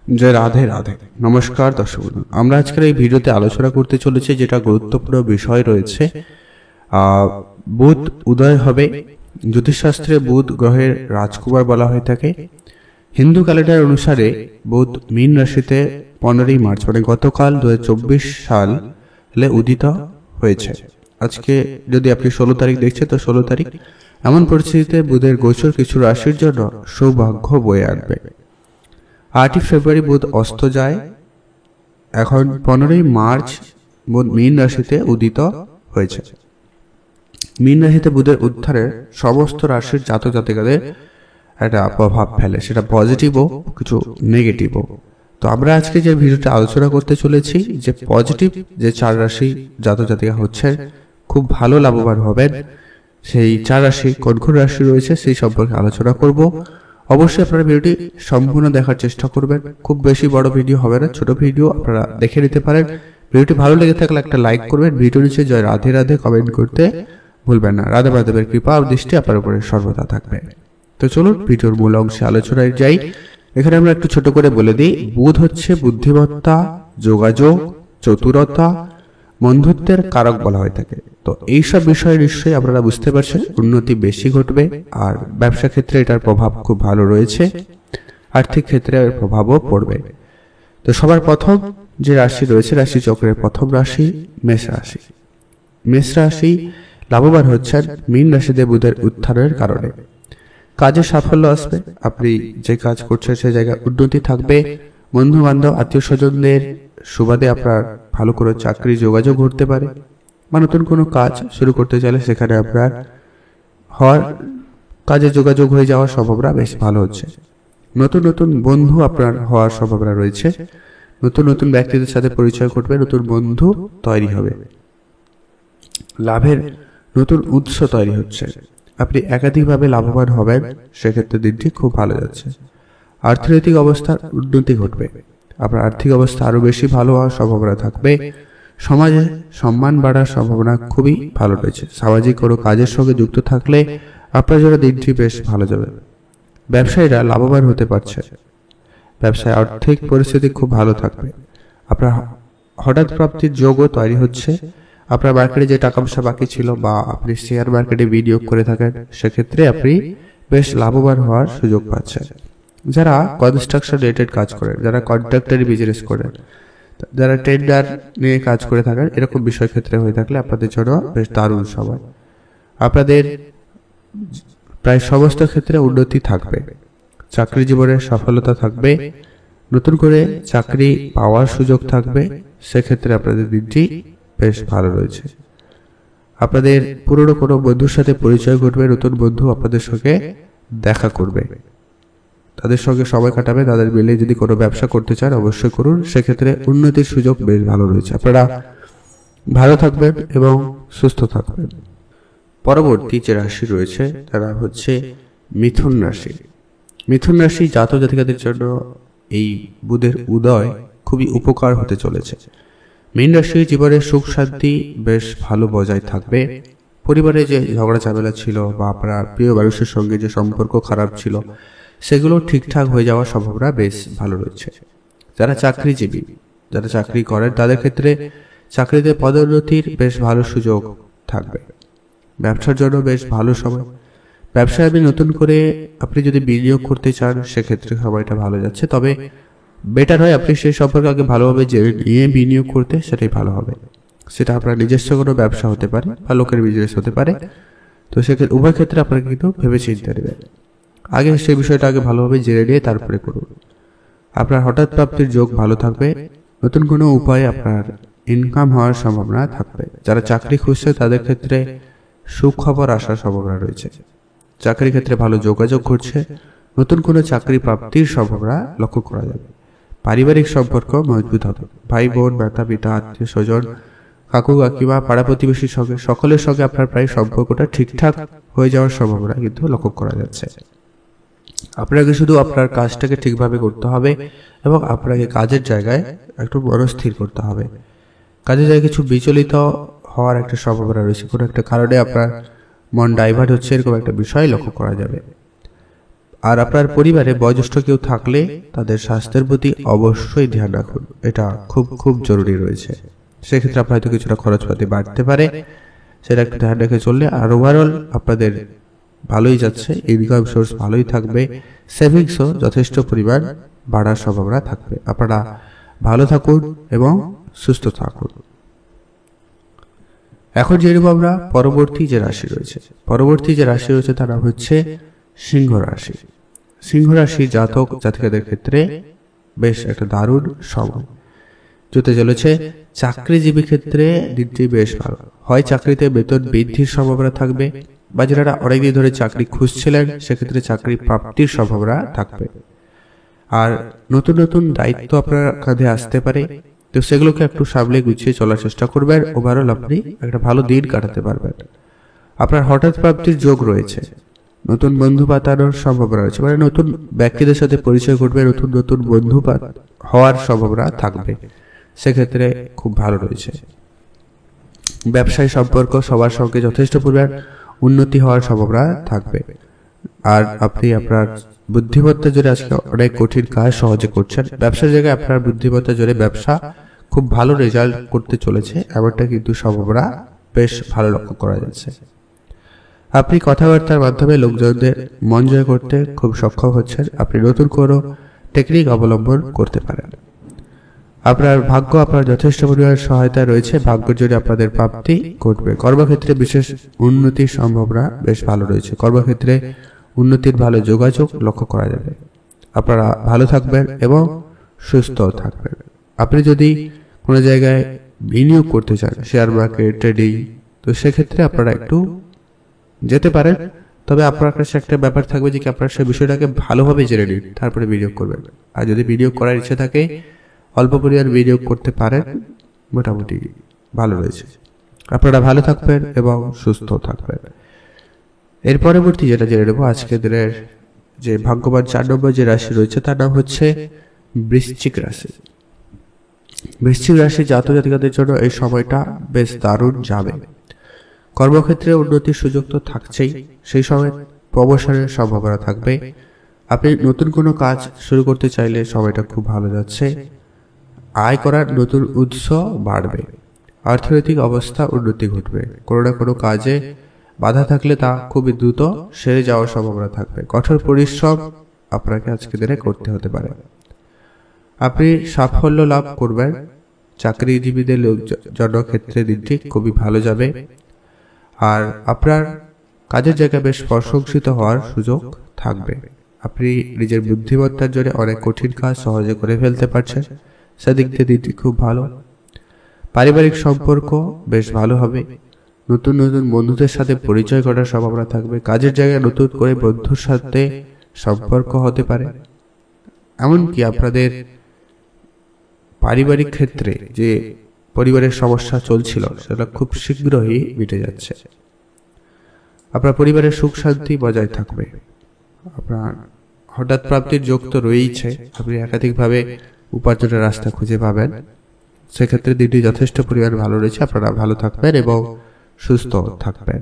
জয় রাধে রাধে। নমস্কার দর্শক বন্ধু, আমরা আজকের এই ভিডিওতে আলোচনা করতে চলেছি যেটা গুরুত্বপূর্ণ বিষয় রয়েছে। বুধ উদয় হবে। জ্যোতিষশাস্ত্রে বুধ গ্রহের রাজকুমার বলা হয়ে থাকে। হিন্দু ক্যালেন্ডার অনুসারে বুধ মীন রাশিতে 15ই মার্চ মানে গতকাল 2024 সালে উদিত হয়েছে। আজকে যদি আপনি 16 তারিখ দেখছেন তো 16 তারিখ। এমন পরিস্থিতিতে বুধের গোচর কিছু রাশির জন্য সৌভাগ্য বয়ে আনবে। 8ই ফেব্রুয়ারি বুধ অস্ত যায়। এখন 15ই মার্চ বুধ মীন রাশিতে উদিত হয়েছে। মীন রাশিতে বুধের উত্থানের সমস্ত রাশির জাতক জাতিকাদের একটা প্রভাব ফেলে, সেটা পজিটিভও কিছু নেগেটিভও। তো আমরা আজকে যে ভিডিওটা আলোচনা করতে চলেছি যে পজিটিভ যে 4 রাশি জাতক জাতিকা হচ্ছে খুব ভালো লাভবান হবেন, সেই 4 রাশি কোন কোন রাশি রয়েছে সেই সম্পর্কে আলোচনা করব। অবশ্যই আপনারা ভিডিওটি সম্পূর্ণ দেখার চেষ্টা করবেন। খুব বেশি বড় ভিডিও হবে না, ছোট ভিডিও, আপনারা দেখে নিতে পারেন। ভিডিওটি ভালো লেগে থাকলে একটা লাইক করবেন। ভিডিও নিচে জয় রাধে রাধে কমেন্ট করতে ভুলবেন না। রাধা মাধবের কৃপা ও দৃষ্টি আপনার উপরে সর্বদা থাকবে। তো চলুন ভিডিওর মূল অংশে আলোচনায় যাই। এখানে আমরা একটু ছোট করে বলে দিই, বুধ হচ্ছে বুদ্ধিমত্তা, যোগাযোগ, চতুরতা, বন্ধুত্বের কারক বলা হয়ে থাকে। তো এইসব বিষয়ে নিশ্চয়ই আপনারা বুঝতে পারছেন উন্নতি বেশি ঘটবে। আর ব্যবসা ক্ষেত্রে এটার প্রভাব খুব ভালো রয়েছে, আর্থিক ক্ষেত্রে এর প্রভাবও পড়বে। তো সবার প্রথম যে রাশি রয়েছে, রাশি চক্রের প্রথম রাশি মেষ রাশি। মেষ রাশি লাভবান হচ্ছেন মীন রাশিতে বুধের উত্থানের কারণে। কাজে সাফল্য আসবে, আপনি যে কাজ করছেন সে জায়গায় উন্নতি থাকবে। বন্ধু বান্ধব আত্মীয় স্বজনদের সুবাদে আপনার ভালো করে চাকরি যোগাযোগ ঘটতে পারে, বা নতুন কোনো কাজ শুরু করতে চাইলে সেখানে আপনার হওয়ার কাজে যোগাযোগ হয়ে যাওয়ার সম্ভাবনা বেশ ভালো হচ্ছে। নতুন নতুন বন্ধু আপনার হওয়ার সম্ভাবনা রয়েছে। নতুন নতুন ব্যক্তিদের সাথে পরিচয় ঘটবে, নতুন বন্ধু তৈরি হবে, লাভের নতুন উৎস তৈরি হচ্ছে। আপনি একাধিকভাবে লাভবান হবেন, সেক্ষেত্রে দিনটি খুব ভালো যাচ্ছে। অর্থনৈতিক অবস্থার উন্নতি ঘটবে, আপনার আর্থিক অবস্থা আরো বেশি ভালো হওয়ার সম্ভাবনা থাকবে। সমাজে সম্মান বাড়ার সম্ভাবনা খুবই ভালো রয়েছে। সামাজিক কোনো কাজের সঙ্গে যুক্ত থাকলে আপনার জন্য দিনটি বেশ ভালো যাবে। ব্যবসায়ীরা লাভবান হতে পারছে, ব্যবসায় আর্থিক পরিস্থিতি খুব ভালো থাকবে। আপনার হঠাৎ প্রাপ্তির যোগও তৈরি হচ্ছে। আপনার মার্কেটে যে টাকা পয়সা বাকি ছিল বা আপনি শেয়ার মার্কেটে বিনিয়োগ করে থাকেন, সেক্ষেত্রে আপনি বেশ লাভবান হওয়ার সুযোগ পাচ্ছেন। যারা কনস্ট্রাকশন রিলেটেড কাজ করেন, যারা কন্ট্রাক্টরি বিজনেস করেন, যারা টেন্ডার নিয়ে কাজ করে থাকেন, এরকম বিষয় ক্ষেত্রে হয়ে থাকলে আপনাদের জন্য বেশ দারুণ সময়। আপনাদের প্রায় সমস্ত ক্ষেত্রে উন্নতি থাকবে, চাকরি জীবনে সফলতা থাকবে, নতুন করে চাকরি পাওয়ার সুযোগ থাকবে। সেক্ষেত্রে আপনাদের দিনটি বেশ ভালো রয়েছে। আপনাদের পুরনো কোনো বন্ধুর সাথে পরিচয় ঘটবে, নতুন বন্ধু আপনাদের সঙ্গে দেখা করবে, তাদের সঙ্গে সময় কাটাবে। তাদের মিলে যদি কোনো ব্যবসা করতে চান অবশ্যই করুন, সেক্ষেত্রে উন্নতির সুযোগ বেশ ভালো রয়েছে। আপনারা ভালো থাকবেন এবং সুস্থ থাকবেন। পরবর্তী যে রাশি রয়েছে তারা হচ্ছে মিথুন রাশি। মিথুন রাশি জাতক জাতিকাদের জন্য এই বুধের উদয় খুবই উপকার হতে চলেছে। মীন রাশির জীবনে সুখ শান্তি বেশ ভালো বজায় থাকবে। পরিবারে যে ঝগড়া ঝামেলা ছিল বা আপনার প্রিয় মানুষের সঙ্গে যে সম্পর্ক খারাপ ছিল, সেগুলো ঠিকঠাক হয়ে যাওয়ার সম্ভাবনা বেশ ভালো রয়েছে। যারা চাকরিজীবী, যারা চাকরি করেন, তাদের ক্ষেত্রে চাকরিতে পদোন্নতির বেশ ভালো সুযোগ থাকবে। ব্যবসার জন্য বেশ ভালো সময়। ব্যবসায় আপনি নতুন করে আপনি যদি বিনিয়োগ করতে চান, সেক্ষেত্রে সময়টা ভালো যাচ্ছে। তবে বেটার হয় আপনি সেই সম্পর্কে আগে ভালোভাবে জেনে নিয়ে বিনিয়োগ করতে, সেটাই ভালো হবে। সেটা আপনার নিজস্ব কোনো ব্যবসা হতে পারে বা লোকের বিজনেস হতে পারে। তো সেক্ষেত্রে উভয় ক্ষেত্রে আপনাকে কিন্তু ভেবে চিন্তে নেবেন, আগে সেই বিষয়টা আগে ভালোভাবে জেনে নিয়ে তারপরে করুন। আপনার হঠাৎ প্রাপ্তির যোগ ভালো থাকবে, নতুন কোনো উপায়ে আপনার ইনকাম হওয়ার সম্ভাবনা থাকবে। যারা চাকরি খুঁজছে তাদের ক্ষেত্রে সুখবর আসার সম্ভাবনা রয়েছে। চাকরির ক্ষেত্রে ভালো যোগাযোগ ঘটছে, নতুন কোনো চাকরি প্রাপ্তির সম্ভাবনা লক্ষ্য করা যাবে। পারিবারিক সম্পর্ক মজবুত হবে, ভাই বোন, মাতা পিতা, আত্মীয় স্বজন, কাকু কাকিমা, পাড়া প্রতিবেশীর সঙ্গে সকলের সঙ্গে আপনার প্রায় সম্পর্কটা ঠিকঠাক হয়ে যাওয়ার সম্ভাবনা কিন্তু লক্ষ্য করা যাচ্ছে। আপনাকে শুধু আপনার কাজটাকে ঠিকভাবে করতে হবে এবং আপনাকে কাজের জায়গায় একটু মনস্থির করতে হবে। কাজের জায়গায় কিছু বিচলিত হওয়ার একটা সম্ভাবনা রয়েছে, কোনো একটা কারণে আপনার মন ডাইভার্ট হচ্ছে, এরকম একটা বিষয় লক্ষ্য করা যাবে। আর আপনার পরিবারে বয়োজ্যেষ্ঠ কেউ থাকলে তাদের স্বাস্থ্যের প্রতি অবশ্যই ধ্যান রাখুন, এটা খুব খুব জরুরি রয়েছে। সেক্ষেত্রে আপনার হয়তো কিছুটা খরচপাতি বাড়তে পারে, সেটা একটু ধ্যান রেখে চললে আর ওভারঅল আপনাদের ভালোই যাচ্ছে, ইনকাম সোর্স ভালোই থাকবে, সেভিংসও যথেষ্ট পরিমাণ বাড়ার সম্ভাবনা থাকবে। আপনারা ভালো থাকুন এবং সুস্থ থাকুন। এখন যেরকম আমরা পরবর্তী যে রাশি রয়েছে তার নাম হচ্ছে সিংহ রাশি। সিংহ রাশি জাতক জাতিকাদের ক্ষেত্রে বেশ একটা দারুণ সময় যেতে চলেছে। চাকরিজীবী ক্ষেত্রে দিনটি বেশ ভালো, হয় চাকরিতে বেতন বৃদ্ধির সম্ভাবনা থাকবে, বা যারা অনেকদিন ধরে চাকরি খুঁজছিলেন সেক্ষেত্রে চাকরি প্রাপ্তির সম্ভাবনা থাকবে। আর নতুন নতুন দায়িত্ব আপনার কাঁধে আসতে পারে, তো সেগুলোকে একটু সামলে গুছিয়ে চলার চেষ্টা করবেন। ওভারঅল আপনি একটা ভালো দিন কাটাতে পারবেন। আপনার হঠাৎ প্রাপ্তির যোগ রয়েছে, নতুন বন্ধু পাতানোর সম্ভাবনা রয়েছে, মানে নতুন ব্যক্তিদের সাথে পরিচয় ঘটবে, নতুন নতুন বন্ধু হওয়ার সম্ভাবনা থাকবে, সেক্ষেত্রে খুব ভালো রয়েছে। ব্যবসায়ী সম্পর্ক সবার সঙ্গে যথেষ্ট পরিমাণ উন্নতি হওয়ার সম্ভাবনা থাকবে। আর আপনি আপনার বুদ্ধিমত্তা জোরে আজকে অনেক কঠিন কাজ সহজে করছেন। ব্যবসার জায়গায় আপনার বুদ্ধিমত্তা জোরে ব্যবসা খুব ভালো রেজাল্ট করতে চলেছে, এমনটা কিন্তু সম্ভাবনা বেশ ভালো লক্ষ্য করা যাচ্ছে। আপনি কথাবার্তার মাধ্যমে লোকজনদের মন জয় করতে খুব সক্ষম হচ্ছেন। আপনি নতুন কোনো টেকনিক অবলম্বন করতে পারেন। আপনার ভাগ্য আপনার যথেষ্ট পরিমাণ সহায়তা রয়েছে, ভাগ্যের জন্য আপনাদের প্রাপ্তি ঘটবে। কর্মক্ষেত্রে বিশেষ উন্নতির সম্ভাবনা বেশ ভালো রয়েছে, কর্মক্ষেত্রে উন্নতির ভালো যোগাযোগ লক্ষ্য করা যাবে। আপনারা ভালো থাকবেন এবং সুস্থ থাকবেন। আপনি যদি কোনো জায়গায় বিনিয়োগ করতে চান, শেয়ার মার্কেট, ট্রেডিং, তো সেক্ষেত্রে আপনারা একটু যেতে পারেন, তবে আপনার কাছে একটা ব্যাপার থাকবে যে কি আপনার সেই বিষয়টাকে ভালোভাবে জেনে নিন, তারপরে বিনিয়োগ করবেন। আর যদি বিনিয়োগ করার ইচ্ছে থাকে অল্প পরিমাণ বিনিয়োগ করতে পারেন, মোটামুটি ভালো রয়েছে। আপনারা ভালো থাকবেন এবং সুস্থ থাকবেন। এর পরবর্তী যেটা জেনে নেব, আজকের দিনের যে ভাগ্যবান 4 নম্বর যে রাশি রয়েছে তার নাম হচ্ছে বৃশ্চিক রাশি। বৃশ্চিক রাশি জাতক জাতিকাদের জন্য এই সময়টা বেশ দারুণ যাবে। কর্মক্ষেত্রে উন্নতির সুযোগ তো থাকছেই, সেই সময় প্রমোশনের সম্ভাবনা থাকবে। আপনি নতুন কোনো কাজ শুরু করতে চাইলে সময়টা খুব ভালো যাচ্ছে। আয় করার নতুন উৎস বাড়বে, অর্থনৈতিক অবস্থা উন্নতি ঘটবে। কোনো না কোনো কাজে বাধা থাকলে তা খুবই দ্রুত সেরে যাওয়ার সম্ভাবনা থাকবে। কঠোর পরিশ্রম আপনাকে আজকে দিনে করতে হতে পারে। আপনি সাফল্য লাভ করবেন। চাকরিজীবীদের জনক্ষেত্রে দিনটি খুবই ভালো যাবে। আর আপনার কাজের জায়গায় বেশ প্রশংসিত হওয়ার সুযোগ থাকবে। আপনি নিজের বুদ্ধিমত্তার জন্য অনেক কঠিন কাজ সহজে করে ফেলতে পারছেন, সেদিক দিয়ে দিনটি খুব ভালো। পারিবারিক সম্পর্ক বেশ ভালো হবে। নতুন নতুন বন্ধুদের সাথে পরিচয় করার সম্ভাবনা থাকবে। কাজের জায়গায় নতুন করে বন্ধুর সাথে সম্পর্ক হতে পারে। এমনকি আপনাদের পারিবারিক ক্ষেত্রে যে পরিবারের সমস্যা চলছিল সেটা খুব শীঘ্রই মিটে যাচ্ছে। আপনার পরিবারের সুখ শান্তি বজায় থাকবে। আপনার হঠাৎ প্রাপ্তির যোগ তো রয়েছে, আপনি একাধিকভাবে উপার্জনের রাস্তা খুঁজে পাবেন, সেক্ষেত্রে দিনটি যথেষ্ট পরিমাণ ভালো রয়েছে। আপনারা ভালো থাকবেন এবং সুস্থ থাকবেন।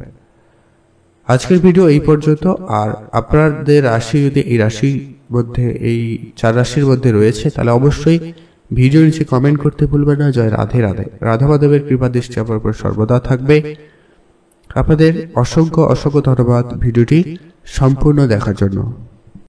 আজকের ভিডিও এই পর্যন্ত। আর আপনাদের রাশি যদি এই রাশির মধ্যে, এই 4 রাশির মধ্যে রয়েছে, তাহলে অবশ্যই ভিডিও নিচে কমেন্ট করতে ভুলবেন না। জয় রাধে রাধে। রাধা মাধবের কৃপা দৃষ্টি আপনার উপর সর্বদা থাকবে। আপনাদের অসংখ্য অসংখ্য ধন্যবাদ ভিডিওটি সম্পূর্ণ দেখার জন্য।